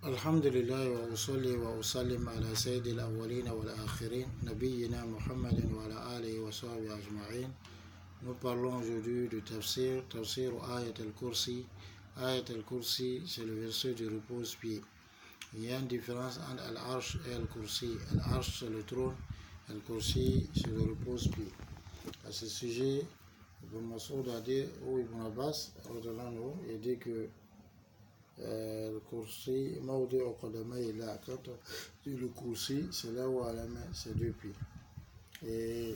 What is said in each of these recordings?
الحمد لله وأصلي وأسلم على سيد الأولين والآخرين نبينا محمد وعلى آله وصحبه أجمعين. Nous parlons aujourd'hui du tafsir Ayat al-Kursi. Ayat al-Kursi, c'est le verset du repose-pied. Il y a une différence entre Al-Arsh et Al-Kursi. Al-Arsh, c'est le trône. Al-Kursi, c'est le repose-pied. À ce sujet, Ibn Mas'ud a dit, ou Ibn Abbas, il dit que le Kursi, Maudé au Qadamay, là, quand on dit le Kursi, c'est là où à la main, c'est deux pieds. Et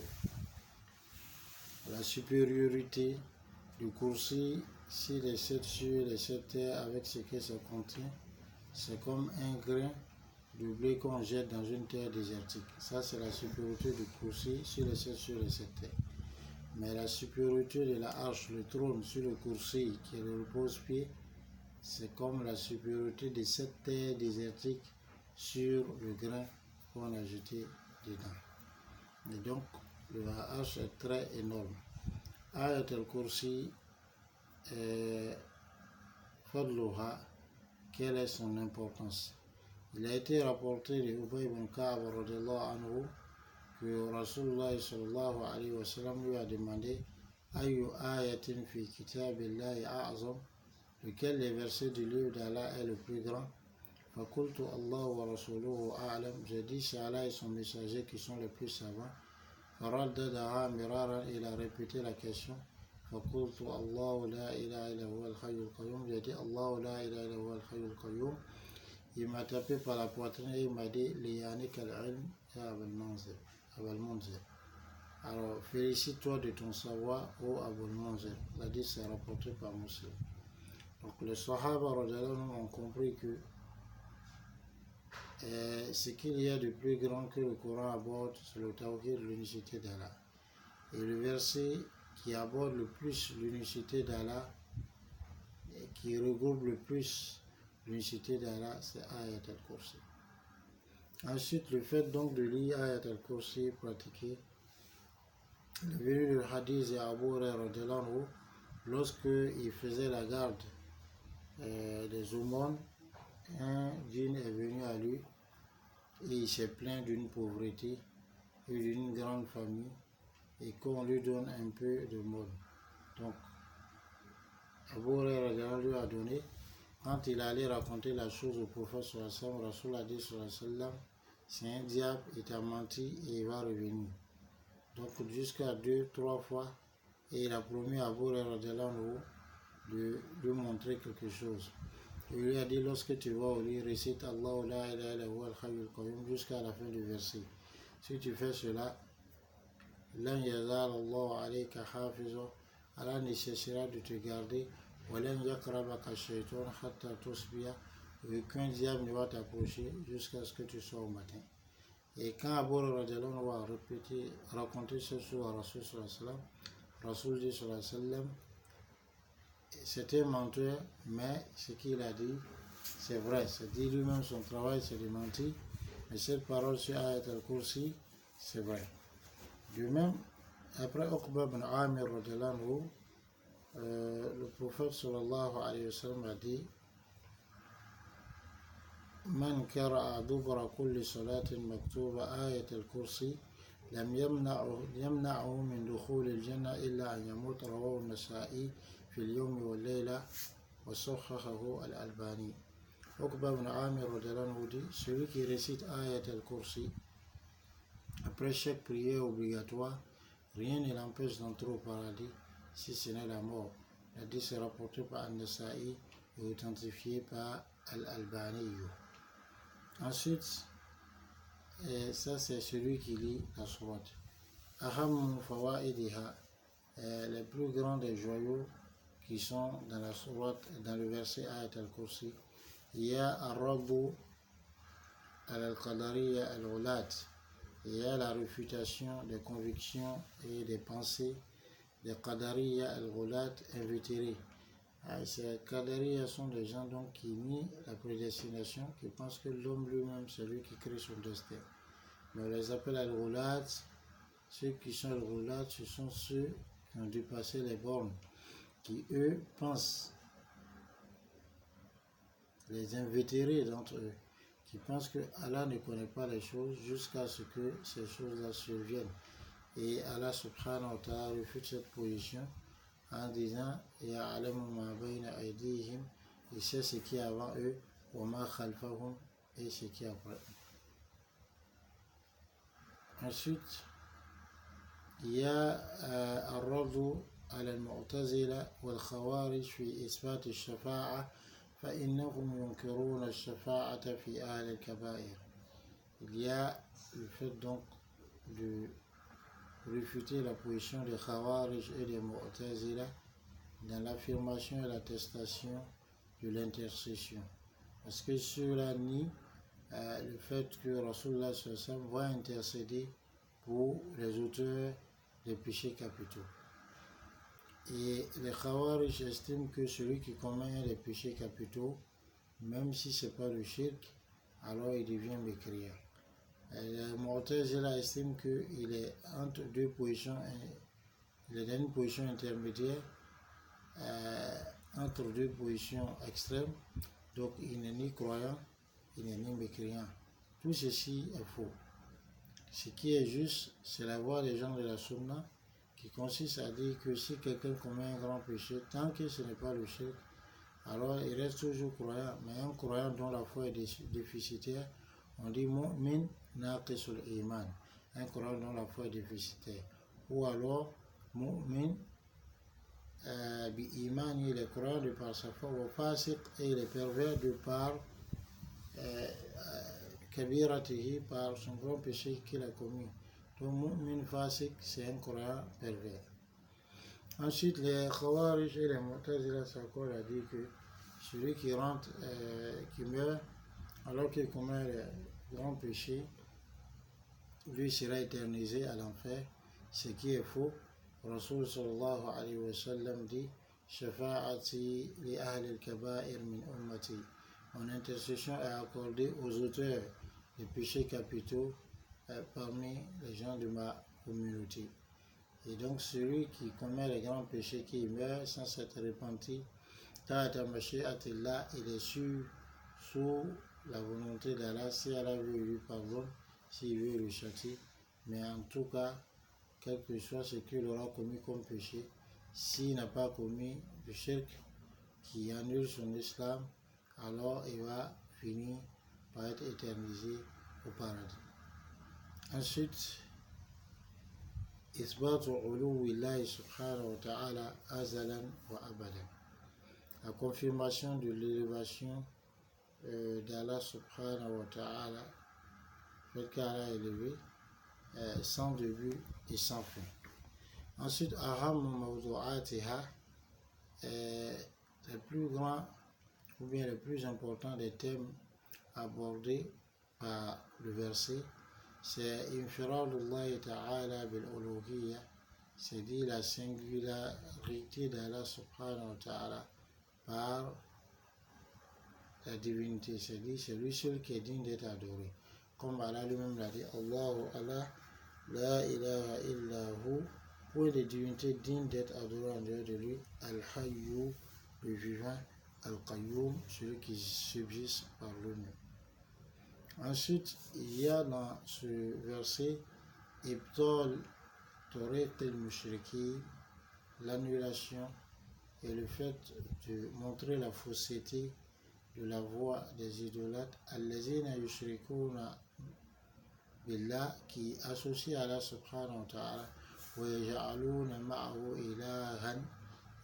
la supériorité du Kursi, si les 7 cieux, les 7 terres, avec ce que ça contient, c'est comme un grain de blé qu'on jette dans une terre désertique. Ça, c'est la supériorité du Kursi sur les 7 cieux, les 7 terres. Mais la supériorité de la arche, le trône sur le Kursi, qui est le repose-pied, c'est comme la supériorité des 7 terres désertiques sur le grain qu'on a jeté dedans. Et donc, le arche est très énorme. Ayat al-Kursi, Fadluha, quelle est son importance? Il a été rapporté de Ubay ibn Ka'b anhu que Rasulullah sallallahu alayhi wa sallam lui a demandé Ayu ayatin fi kitabillahi a'zam, lequel des versets du livre d'Allah est le plus grand? Fakultu Allah wa rasuluhu a'lam, j'ai dit c'est Allah et son messager qui sont les plus savants. Faraddadaha miraran, il a répété la question. Fakultu Allah la ilaha illa huwa al-hayyul qayyum, j'ai dit Allah la ilaha illa huwa al-hayyul qayyum. Il m'a tapé par la poitrine et il m'a dit Liyanik al-ilm ya Abul Munzir. Alors félicite-toi de ton savoir, ô Abul Munzir. La dit c'est rapporté par Muslim. Donc les Sahaba ont compris que ce qu'il y a de plus grand que le Coran aborde, c'est le Tawhid, l'unicité d'Allah. Et le verset qui aborde le plus l'unicité d'Allah, qui regroupe le plus l'unicité d'Allah, c'est Ayat al-Kursi. Ensuite, le fait donc de lire Ayat al-Kursi, pratiquer, le venu du hadith de Abu Hurairah, lorsque il faisait la garde des aumônes, un djinn est venu à lui et il s'est plaint d'une pauvreté et d'une grande famille et qu'on lui donne un peu de mode. Donc, Abu Hurairah lui a donné. Quand il allait raconter la chose au prophète sallallahu alayhi wa sallam, Rasul a dit sallallahu alayhi wa sallam, c'est un diable, il t'a menti et il va revenir. Donc jusqu'à 2-3 fois, et il a promis à Abu Hurairah de lui montrer quelque chose. Il lui a dit, lorsque tu vas au lit, récite Allah la ilaha illa huwa al-hayyul qayyum jusqu'à la fin du verset. Si tu fais cela, lan yazal Allah alayka hafiza, Allah ne cessera de te garder. Aucun diable ne va t'approcher jusqu'à ce que tu sois au matin. Et quand Abu Hurairah a raconté ce soir à Rasul sallallahu alayhi wa sallam, Rasul dit sallallahu alayhi wa sallam, c'était un menteur, mais ce qu'il a dit, c'est vrai. C'est dit lui-même, son travail, c'est de mentir. Mais cette parole sur Ayat al-Kursi, c'est vrai. De même, après Uqba ibn Amir, le prophète sallallahu alayhi wa sallam a dit Man kara'a dubra kulli salatin maktuba ayat al-kursi lam yamna'u min dukhul al-jannah illa an yamut, rawahu an-Nasa'i fi al-yawm wal-layla wa sahhahahu al-Albani. Uqba ibn Amir dit celui qui récite ayat al-kursi après chaque prière obligatoire, rien ne l'empêche d'entrer au paradis si ce n'est la mort. L'hadith est rapporté par An-Nasa'i et authentifié par Al-Albani. Ensuite, ça c'est celui qui lit la sourate. Aham fawaidiha, les plus grands des joyaux qui sont dans la sourate, dans le verset Ayat al-Kursi, il y a Ar-Rabbu al-Qadariya al-Ulat, il y a la réfutation des convictions et des pensées des Qadariya al-Ghulat invétérés. Ces Qadariya sont des gens donc qui nient la prédestination, qui pensent que l'homme lui-même c'est lui qui crée son destin. Mais on les appelle al-Ghulat. Ceux qui sont al-Ghulat, ce sont ceux qui ont dépassé les bornes, qui eux pensent les invétérés d'entre eux, qui pensent que Allah ne connaît pas les choses jusqu'à ce que ces choses-là surviennent. Et Allah subhanahu wa ta'ala refute cette position en disant Ya'lamu ma bayna aydihim, il sait ce qui est avant eux, wa ma khalfahum, et ce qui est après eux. Ensuite, il y a الرد على المعتزلة والخوارج في إثبات الشفاعة فإنهم ينكرون الشفاعة في أهل الكبائر. Il y a le fait donc de réfuter la position des Khawarij et des Mu'tazila dans l'affirmation et l'attestation de l'intercession. Parce que cela nie le fait que Rasulullah sallallahu va intercéder pour les auteurs des péchés capitaux. Et les Khawarij estiment que celui qui commet les péchés capitaux, même si ce n'est pas le shirk, alors il devient mécréant. Le Mu'tazila estime qu'il est entre deux positions, il est dans une position intermédiaire, entre deux positions extrêmes, donc il n'est ni croyant, il n'est ni mécréant. Tout ceci est faux. Ce qui est juste, c'est la voie des gens de la Sunna, qui consiste à dire que si quelqu'un commet un grand péché, tant que ce n'est pas le shirk, alors il reste toujours croyant. Mais un croyant dont la foi est déficitaire, on dit mu'min naqisul iman, un croyant dont la foi est déficitaire. Ou alors mu'min bi iman, il est croyant de par sa foi, ou fasiq, et il est pervers de par kabiratihi, par son grand péché qu'il a commis. Donc mu'min fasiq, c'est un croyant pervers. Ensuite, les Khawarij et les Mu'tazila s'accordent à dire que celui qui rentre, qui meurt, alors qu'il commet le grand péché, lui sera éternisé à l'enfer, ce qui est faux. Rasul sallallahu alayhi wa sallam dit Shafa'ati li ahli al-kaba'ir min ummati. Mon intercession est accordée aux auteurs des péchés capitaux parmi les gens de ma communauté. Et donc celui qui commet les grands péchés, qui meurt sans s'être repenti, il est sûr sous la volonté d'Allah. Si Allah veut, lui pardonne, s'il veut, le châtie. Mais en tout cas, quel que soit ce qu'il aura commis comme péché, s'il n'a pas commis le shirk qui annule son islam, alors il va finir par être éternisé au paradis. Ensuite, إثبات علو الله سبحانه وتعالى أزلا وأبدا. La confirmation de l'élévation d'Allah subhanahu wa ta'ala, fait qu'Allah est élevé sans début et sans fin. Ensuite, aham mawdu'atiha, les plus grands ou bien les plus importants des thèmes abordés par le verset, c'est infiradullahi ta'ala bil uluhiyya, c'est-à-dire la singularité d'Allah subhanahu wa ta'ala par la divinité, c'est-à-dire c'est lui seul qui est digne d'être adoré. Comme Allah lui-même l'a dit, Allahu Allah, la ilaha illahu, point de divinité digne d'être adoré en dehors de lui, al-hayyu, le vivant, al-qayyum, celui qui subsiste par lui-même. Ensuite, il y a dans ce verset Ibtal Tariq al-Mushriki, l'annulation et le fait de montrer la fausseté de la voie des idolâtres, allazina yushrikuna billah, qui associent Allah subhanahu wa ta'ala, wa yaj'aluna ma'ahu ilahan,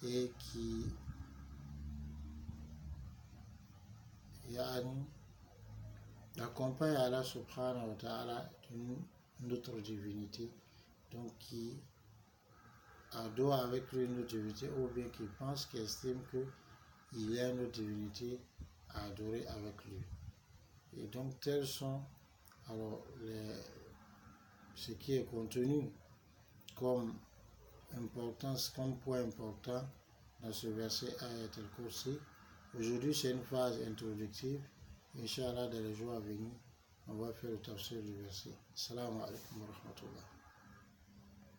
et qui accompagne Allah subhanahu wa ta'ala d'une autre divinité, donc qui adore avec lui une autre divinité, ou bien qui pense, qui estime qu'il y a une autre divinité à adorer avec lui. Et donc tels sont alors ce qui est contenu comme importance, comme point important dans ce verset Ayat al-Kursi. Aujourd'hui, c'est une phase introductive. Inch'Allah, dans les jours à venir, on va faire le tafsir du verset. Assalamu alaikum wa rahmatullah.